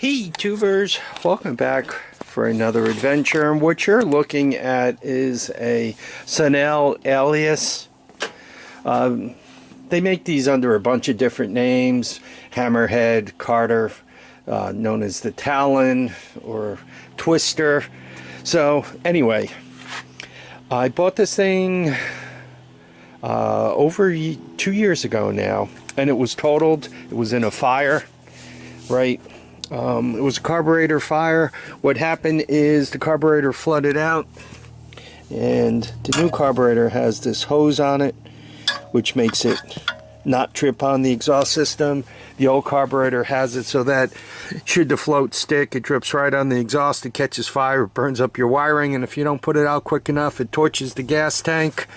Hey tubers, welcome back for another adventure. And what you're looking at is a Sunl Alias. They make these under a bunch of different names. Hammerhead, Carter, known as the Talon or Twister. So anyway, I bought this thing over 2 years ago now, and it was totaled. It was in a fire, right? It was a carburetor fire. What happened is the carburetor flooded out, and the new carburetor has this hose on it, which makes it not trip on the exhaust system. The old carburetor has it so that should the float stick, it drips right on the exhaust, it catches fire, it burns up your wiring, and if you don't put it out quick enough, it torches the gas tank,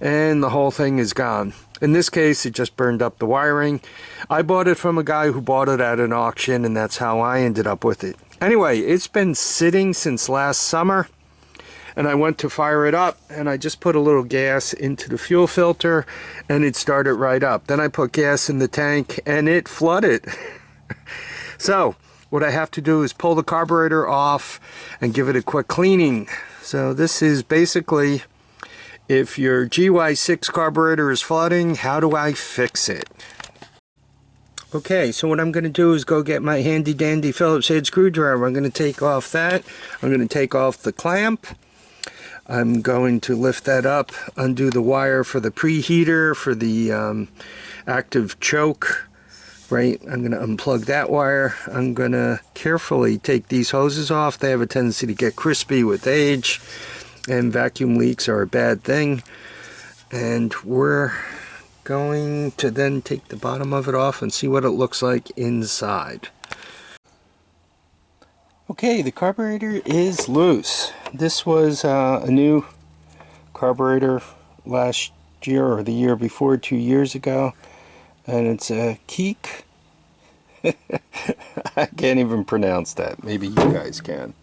and the whole thing is gone. In this case, it just burned up the wiring. I bought it from a guy who bought it at an auction, and that's how I ended up with it. Anyway, it's been sitting since last summer, and I went to fire it up, and I just put a little gas into the fuel filter, and it started right up. Then I put gas in the tank, and it flooded. So, what I have to do is pull the carburetor off and give it a quick cleaning. So this is basically, if your GY6 carburetor is flooding, how do I fix it? Okay, so what I'm going to do is go get my handy dandy Phillips head screwdriver. I'm going to take off that. I'm going to take off the clamp. I'm going to lift that up, undo the wire for the preheater, for the active choke. Right, I'm going to unplug that wire. I'm going to carefully take these hoses off. They have a tendency to get crispy with age, and vacuum leaks are a bad thing. And we're going to then take the bottom of it off and see what it looks like inside. Okay, the carburetor is loose. This was a new carburetor last year or the year before, 2 years ago, and it's a Keek. I can't even pronounce that. Maybe you guys can.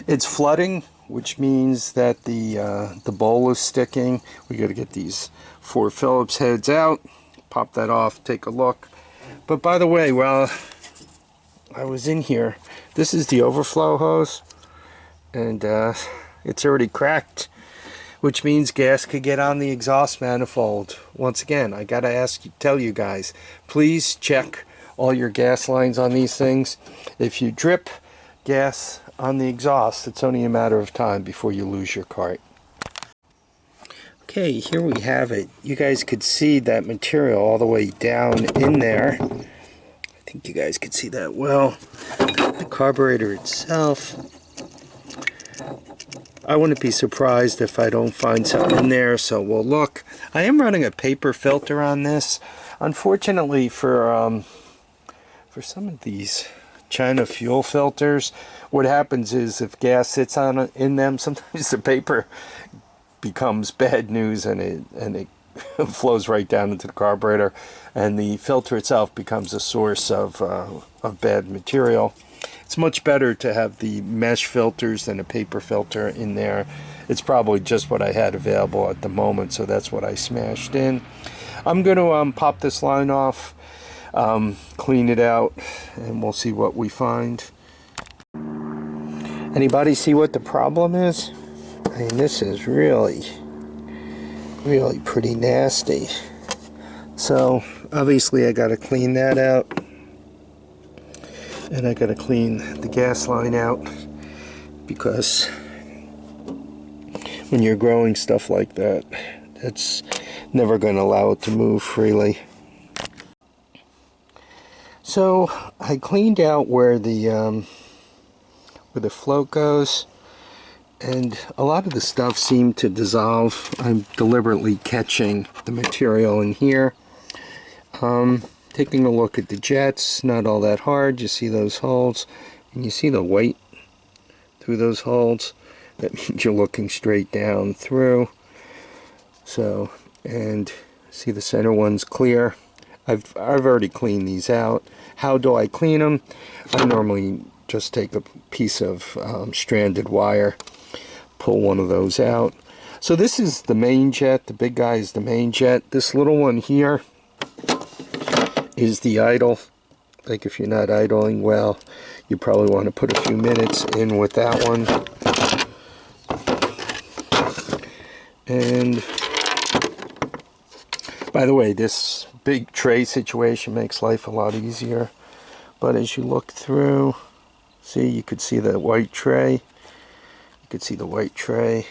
It's flooding, which means that the bowl is sticking. We got to get these 4 Phillips heads out, pop that off, take a look. But by the way, while I was in here, this is the overflow hose, and it's already cracked, which means gas could get on the exhaust manifold. Once again, I gotta tell you guys, please check all your gas lines on these things. If you drip gas on the exhaust, it's only a matter of time before you lose your cart. Okay, here we have it. You guys could see that material all the way down in there. I think you guys could see that well. The carburetor itself, I wouldn't be surprised if I don't find something in there, so we'll look. I am running a paper filter on this. Unfortunately for some of these China fuel filters, what happens is if gas sits in them, sometimes the paper becomes bad news, and it flows right down into the carburetor, and the filter itself becomes a source of bad material. It's much better to have the mesh filters than a paper filter in there. It's probably just what I had available at the moment, so that's what I smashed in. I'm going to pop this line off, clean it out, and we'll see what we find. Anybody see what the problem is? I mean, this is really pretty nasty. So obviously I got to clean that out, and I got to clean the gas line out, because when you're growing stuff like that, it's never going to allow it to move freely. So I cleaned out where the float goes, and a lot of the stuff seemed to dissolve. I'm deliberately catching the material in here. Taking a look at the jets, not all that hard. You see those holes, and you see the weight through those holes. That means you're looking straight down through. So, and see the center one's clear. I've already cleaned these out. How do I clean them? I normally just take a piece of stranded wire, pull one of those out. So this is the main jet. The big guy is the main jet. This little one here is the idle. Like if you're not idling well, you probably want to put a few minutes in with that one. And by the way, this big tray situation makes life a lot easier. But as you look through, see, you could see the white tray. You could see the white tray.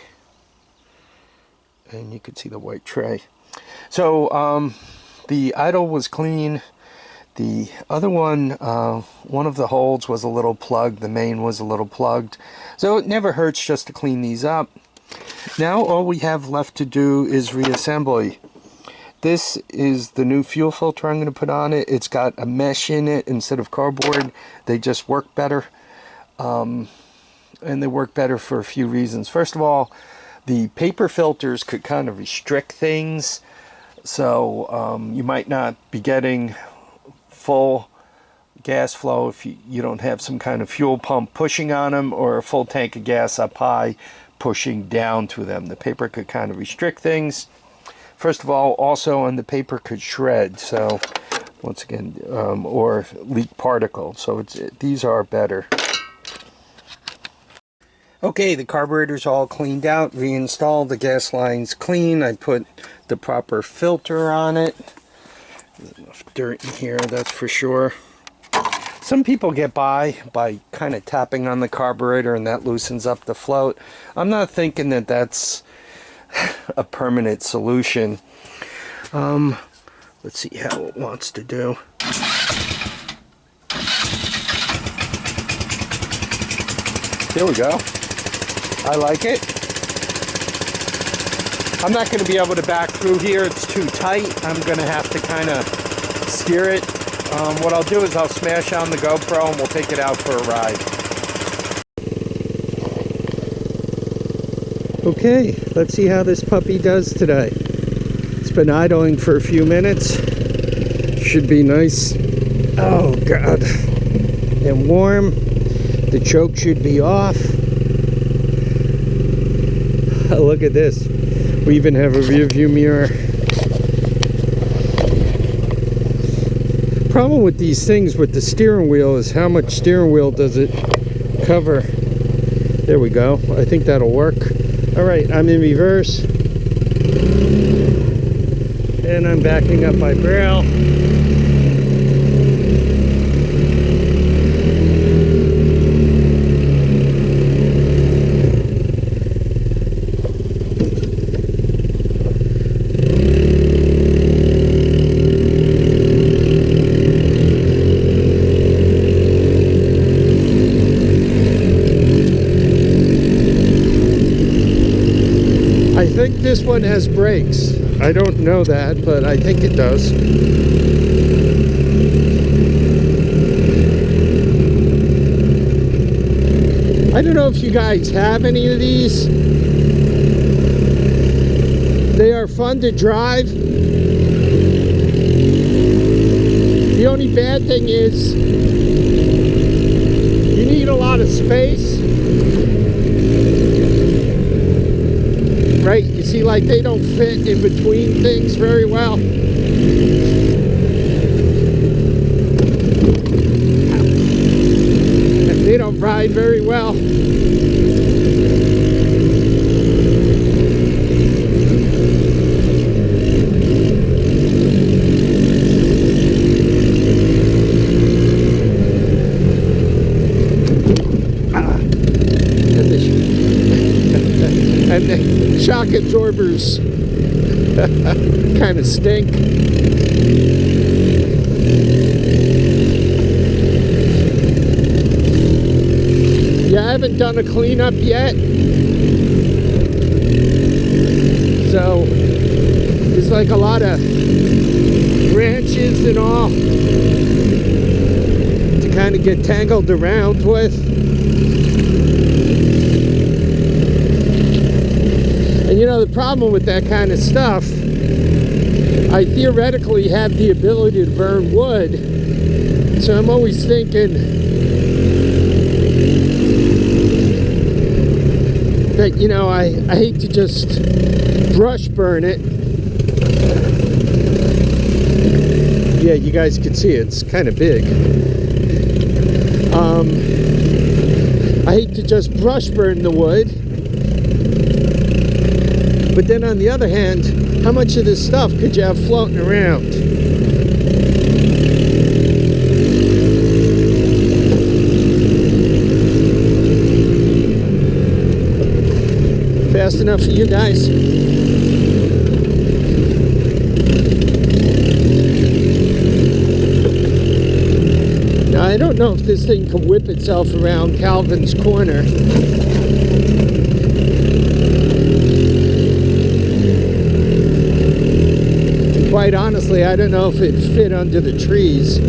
And you could see the white tray. So the idle was clean. The other one, one of the holes was a little plugged. The main was a little plugged. So it never hurts just to clean these up. Now all we have left to do is reassembly. This is the new fuel filter I'm going to put on it. It's got a mesh in it instead of cardboard. They just work better. And they work better for a few reasons. First of all, the paper filters could kind of restrict things. So you might not be getting full gas flow if you don't have some kind of fuel pump pushing on them, or a full tank of gas up high pushing down to them. The paper could kind of restrict things. First of all, also on the paper could shred, so once again, or leak particles. So these are better. Okay, the carburetor's all cleaned out, reinstalled, the gas line's clean. I put the proper filter on it. There's enough dirt in here, that's for sure. Some people get by kind of tapping on the carburetor, and that loosens up the float. I'm not thinking that that's a permanent solution. Let's see how it wants to do. There we go. I like it. I'm not going to be able to back through here. It's too tight. I'm going to have to kind of steer it. What I'll do is I'll smash on the GoPro and we'll take it out for a ride. Okay, let's see how this puppy does today. It's been idling for a few minutes. Should be nice. Oh God. And warm. The choke should be off. Look at this. We even have a rear view mirror. Problem with these things with the steering wheel is how much steering wheel does it cover. There we go. I think that'll work. Alright, I'm in reverse. And I'm backing up my barrel. This one has brakes. I don't know that, but I think it does. I don't know if you guys have any of these. They are fun to drive. The only bad thing is you need a lot of space. Right, you see, like they don't fit in between things very well. They don't ride very well. And the shock absorbers kind of stink. Yeah, I haven't done a cleanup yet. So there's like a lot of branches and all to kind of get tangled around with. And you know, the problem with that kind of stuff, I theoretically have the ability to burn wood, so I'm always thinking that, you know, I hate to just brush burn it. Yeah, you guys can see it's kind of big. I hate to just brush burn the wood, but then on the other hand, how much of this stuff could you have floating around? Fast enough for you guys? Now, I don't know if this thing can whip itself around Calvin's corner. And quite honestly, I don't know if it fit under the trees.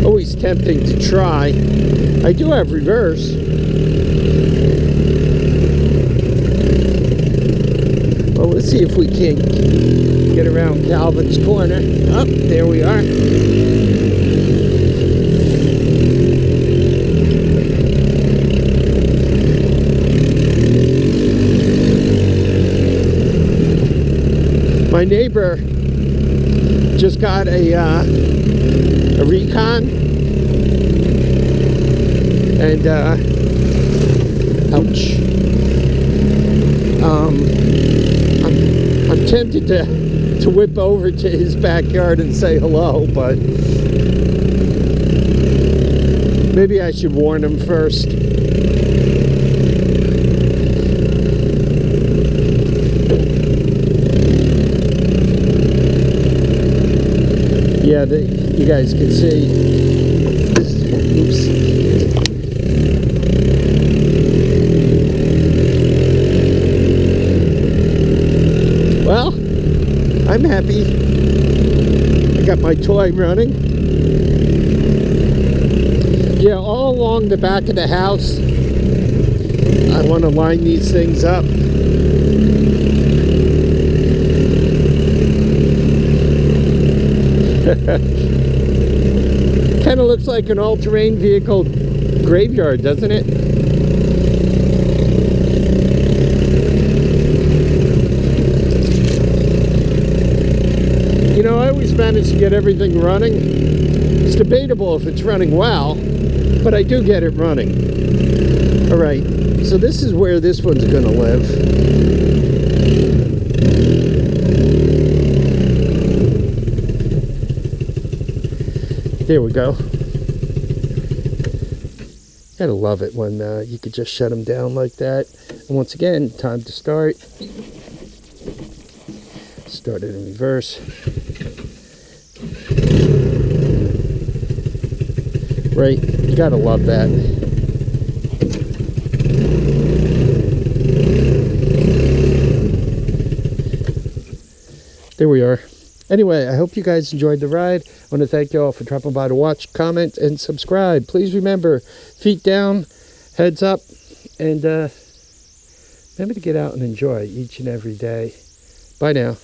Always tempting to try. I do have reverse. Well, let's see if we can get around Calvin's corner. Oh, there we are. My neighbor just got a Recon, and ouch. I'm tempted to whip over to his backyard and say hello, but maybe I should warn him first. Yeah, you guys can see. Oops. Well, I'm happy. I got my toy running. Yeah, all along the back of the house, I want to line these things up. Kind of looks like an all-terrain vehicle graveyard, doesn't it? You know, I always manage to get everything running. It's debatable if it's running well, but I do get it running. Alright, so this is where this one's going to live. There we go. Gotta love it when you could just shut them down like that. And once again, time to start. Start it in reverse. Right, you gotta love that. There we are. Anyway, I hope you guys enjoyed the ride. I want to thank you all for dropping by to watch, comment, and subscribe. Please remember, feet down, heads up, and remember to get out and enjoy each and every day. Bye now.